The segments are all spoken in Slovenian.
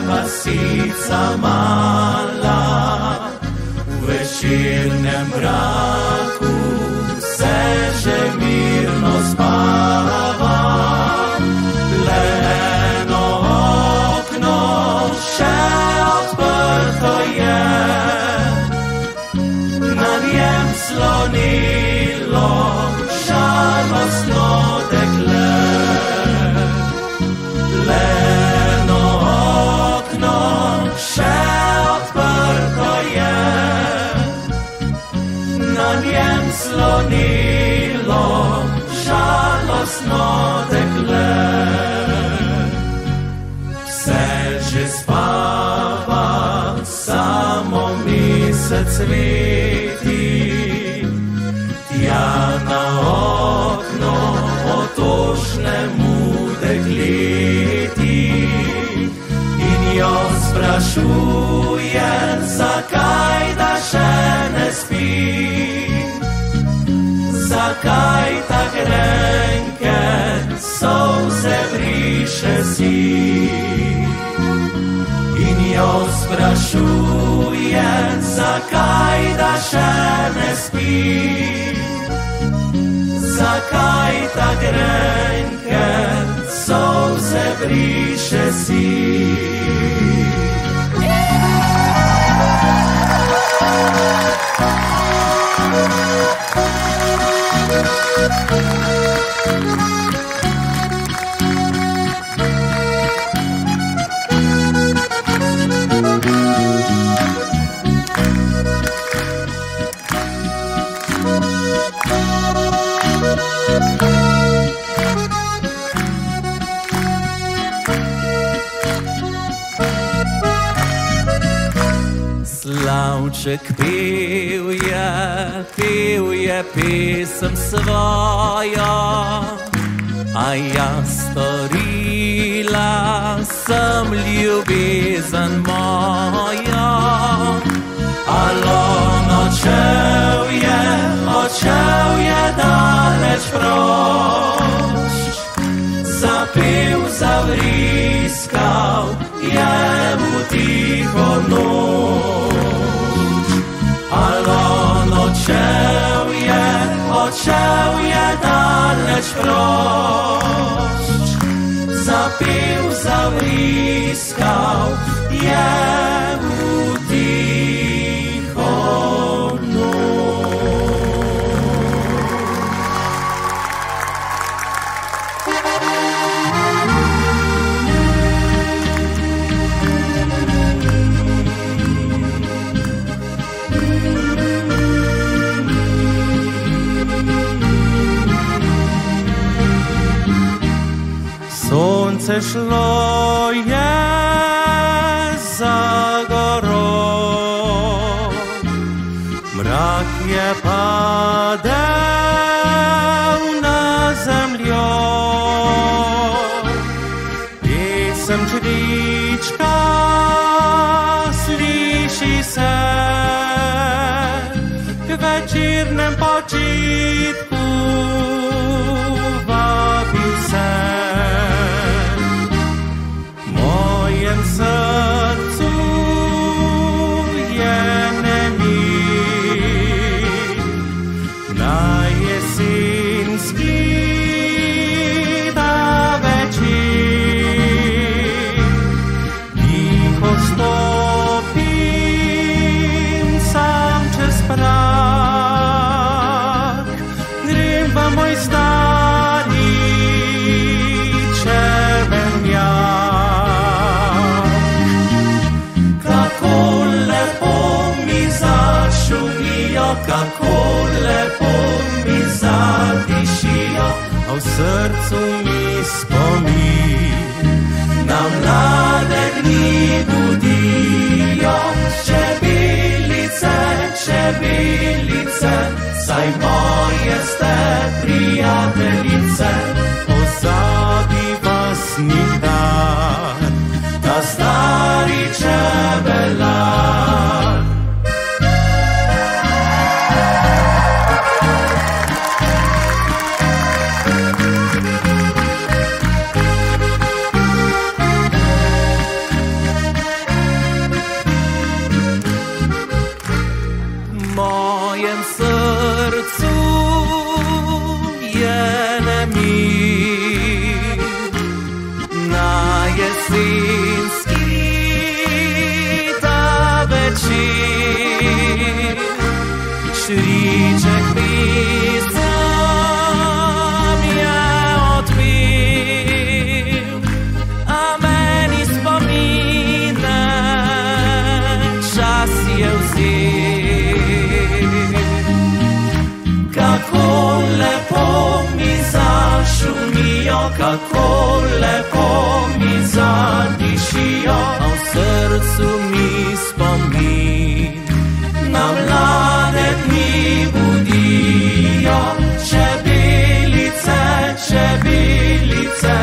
Vasica mala, u večernjem mraku seže mirno spava. Leno okno še odprto je, na njem slonilo žalostno dekle. Še odprto je, na njem slonilo žalostno dekle. Vse že spava, samo mesec sveti, tja na okno otožnemu dekleti. Jo sprašuje, zakaj da še ne spi, zakaj ta grenke solze briše si. In jo sprašuje, zakaj da še ne spi, zakaj ta grenke solze briše si. Slavček pil je pesem svojo, a jaz storila sem ljubezen mojo. Alon odšel je daleč proč, zapel, zavriskal je mu tiho noč. Alon odšel je daleč proč, zapel, zavriskal je mu tiho noč. Sonce šlo je za goro, mrak je padel na zemljo. Pesem črička sliši se k večernem počitku, vabi se. Srcu je nemir, na jesenski da večer. Tiho stopim sam čez prag, grem v moj stari červen jak. Kako lepo mi zadišijo, a v srcu mi spomin na mlade dni budijo. Čebelice ce bilice, saj moje ste prijateljice. Pozadi vas nikdar, ta stari čebelar. Mojem srcu je nemir, na jesenski ta večer, šriček pisam je odbil, a meni spomine čas je vzel. Kako lepo mi zašumijo, kako lepo mi zadišijo, a v srcu mi spomin na mlade dni budijo. Čebelice, čebelice,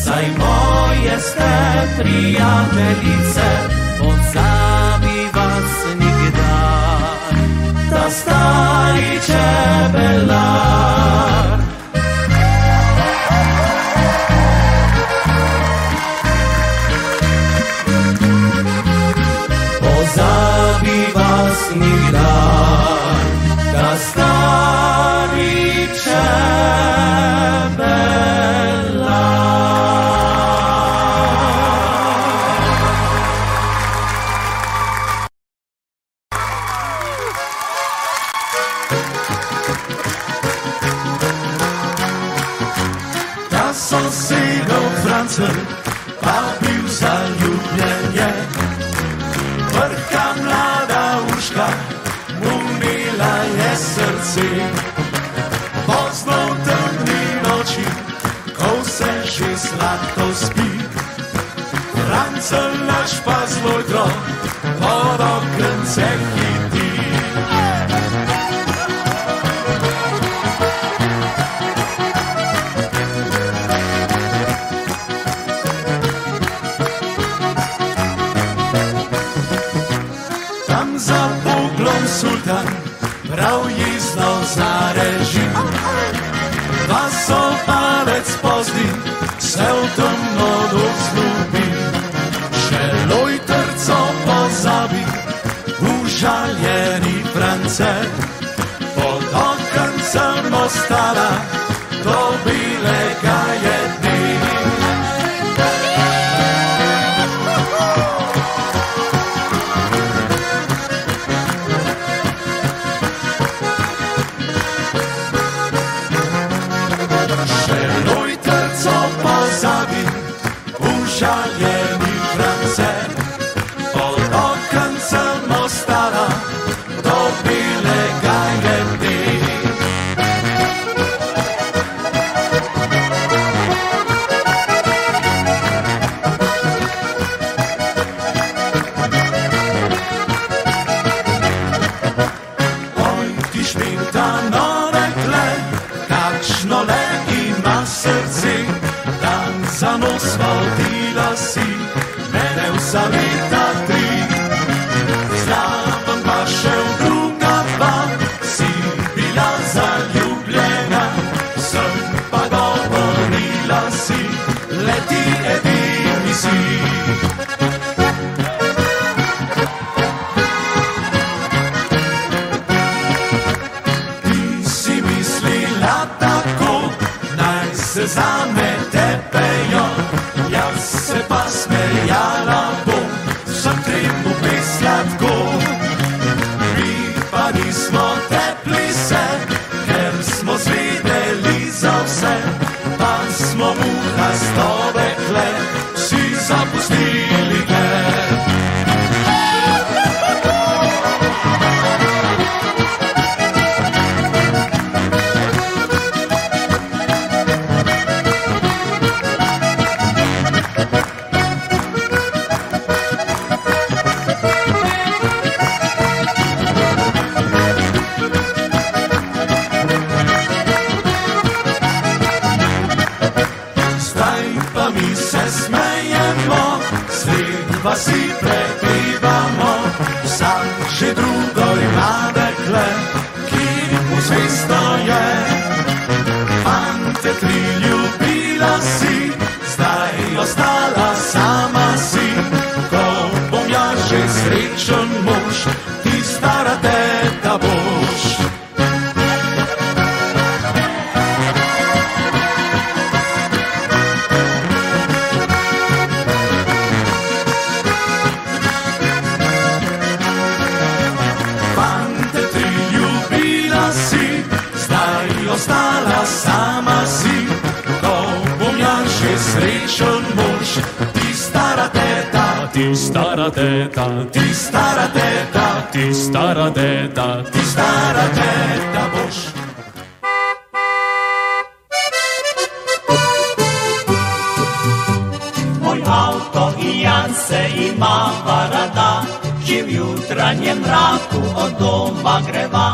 saj moje ste prijateljice, pozabi vas nikdar, ta stari čebelar. Pozabi vas nikdar, ta stari čebelar. Sosedov Francer pa bil zaljubljen je, vrhka mlada Urška mu mila je srce. Pozno v temni noči, ko se že sladko spi, Francer naš pa zlojtro pod okence hiti. Za poglom sultan prav jezno zareži, vasov palec pozdi se v temno dozlubi. Še lojtrco pozabi užaljeni Francer, pod okencem ostala do bilega je dni. Užaljeni Francer, pod okencem ostala do bilega je dni. Oj, ti šmintano rekle, kakšno le ima srce, dan za nos vodila si mene vsa leta 3. Zraven pa še v druga dva si bila zaljubljena, sem pa govorila si, le ti edini si. Ti si mislila tako, naj se zame tepejo, jaz se pa smejala bom, vsem tremu besladko. Mi pa nismo tepli se, ker smo zvedeli za vse, pa smo muhasto rekle, vsi zapustili ker. dva si prebivamo, sad že drugoj nadekle, ki mu zvesto je. Fante, tri ljubila si, zdaj ostala sama si. Ko bom ja že srečen mož, ti stara teta boš. Ostala sama si, ko bom ja že srečen mož, ti stara teta, ti stara teta, ti stara teta, ti stara teta, ti stara teta boš. Moj avto i Jance ima varada, ki v jutranjem mraku od doma greva.